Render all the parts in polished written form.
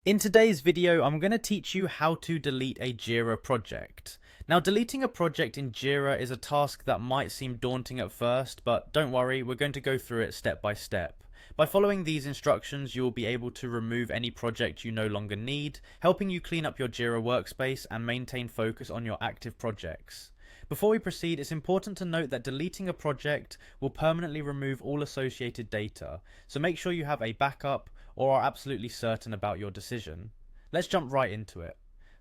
In today's video, I'm going to teach you how to delete a Jira project. Now, deleting a project in Jira is a task that might seem daunting at first, but don't worry, we're going to go through it step by step. By following these instructions, you will be able to remove any project you no longer need, helping you clean up your Jira workspace and maintain focus on your active projects. Before we proceed, it's important to note that deleting a project will permanently remove all associated data, so make sure you have a backup or are absolutely certain about your decision. Let's jump right into it.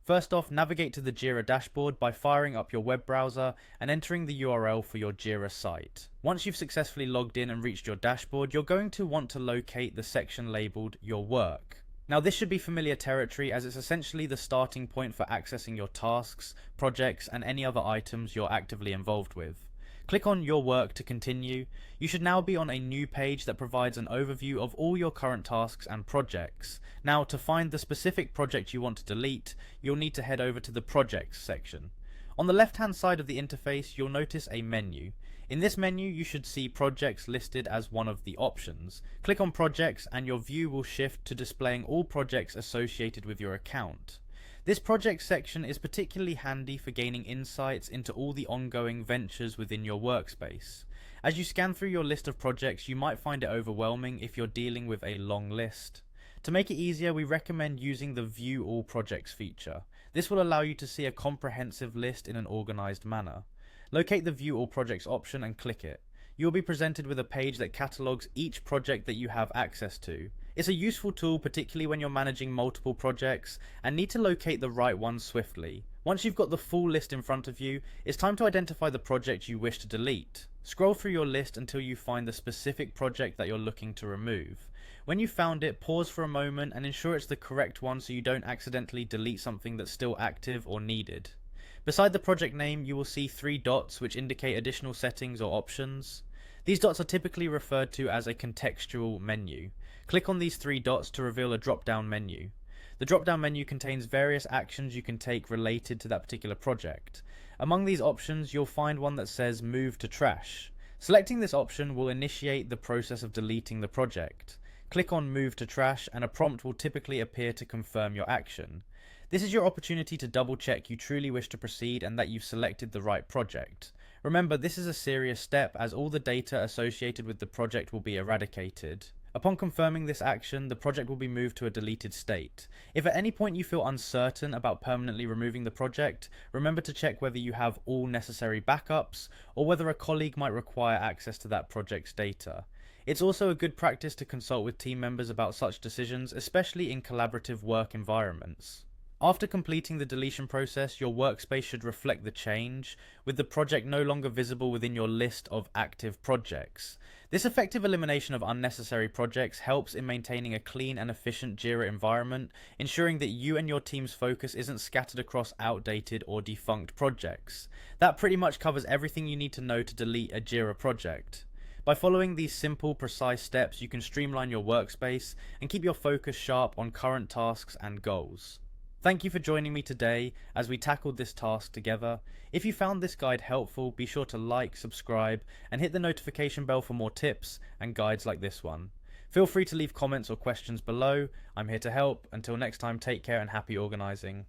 First off, navigate to the Jira dashboard by firing up your web browser and entering the URL for your Jira site. Once you've successfully logged in and reached your dashboard, you're going to want to locate the section labeled Your Work. Now, this should be familiar territory as it's essentially the starting point for accessing your tasks, projects, and any other items you're actively involved with. Click on Your Work to continue. You should now be on a new page that provides an overview of all your current tasks and projects. Now, to find the specific project you want to delete, you'll need to head over to the Projects section. On the left-hand side of the interface, you'll notice a menu. In this menu, you should see projects listed as one of the options. Click on Projects and your view will shift to displaying all projects associated with your account. This project section is particularly handy for gaining insights into all the ongoing ventures within your workspace. As you scan through your list of projects, you might find it overwhelming if you're dealing with a long list. To make it easier, we recommend using the View All Projects feature. This will allow you to see a comprehensive list in an organized manner. Locate the View All Projects option and click it. You'll be presented with a page that catalogs each project that you have access to. It's a useful tool, particularly when you're managing multiple projects and need to locate the right one swiftly. Once you've got the full list in front of you, it's time to identify the project you wish to delete. Scroll through your list until you find the specific project that you're looking to remove. When you've found it, pause for a moment and ensure it's the correct one so you don't accidentally delete something that's still active or needed. Beside the project name, you will see 3 dots which indicate additional settings or options. These dots are typically referred to as a contextual menu. Click on these 3 dots to reveal a drop-down menu. The drop-down menu contains various actions you can take related to that particular project. Among these options, you'll find one that says Move to Trash. Selecting this option will initiate the process of deleting the project. Click on Move to Trash and a prompt will typically appear to confirm your action. This is your opportunity to double check you truly wish to proceed and that you've selected the right project. Remember, this is a serious step as all the data associated with the project will be eradicated. Upon confirming this action, the project will be moved to a deleted state. If at any point you feel uncertain about permanently removing the project, remember to check whether you have all necessary backups or whether a colleague might require access to that project's data. It's also a good practice to consult with team members about such decisions, especially in collaborative work environments. After completing the deletion process, your workspace should reflect the change, with the project no longer visible within your list of active projects. This effective elimination of unnecessary projects helps in maintaining a clean and efficient Jira environment, ensuring that you and your team's focus isn't scattered across outdated or defunct projects. That pretty much covers everything you need to know to delete a Jira project. By following these simple, precise steps, you can streamline your workspace and keep your focus sharp on current tasks and goals. Thank you for joining me today as we tackled this task together. If you found this guide helpful, be sure to like, subscribe, and hit the notification bell for more tips and guides like this one. Feel free to leave comments or questions below. I'm here to help. Until next time, take care and happy organizing.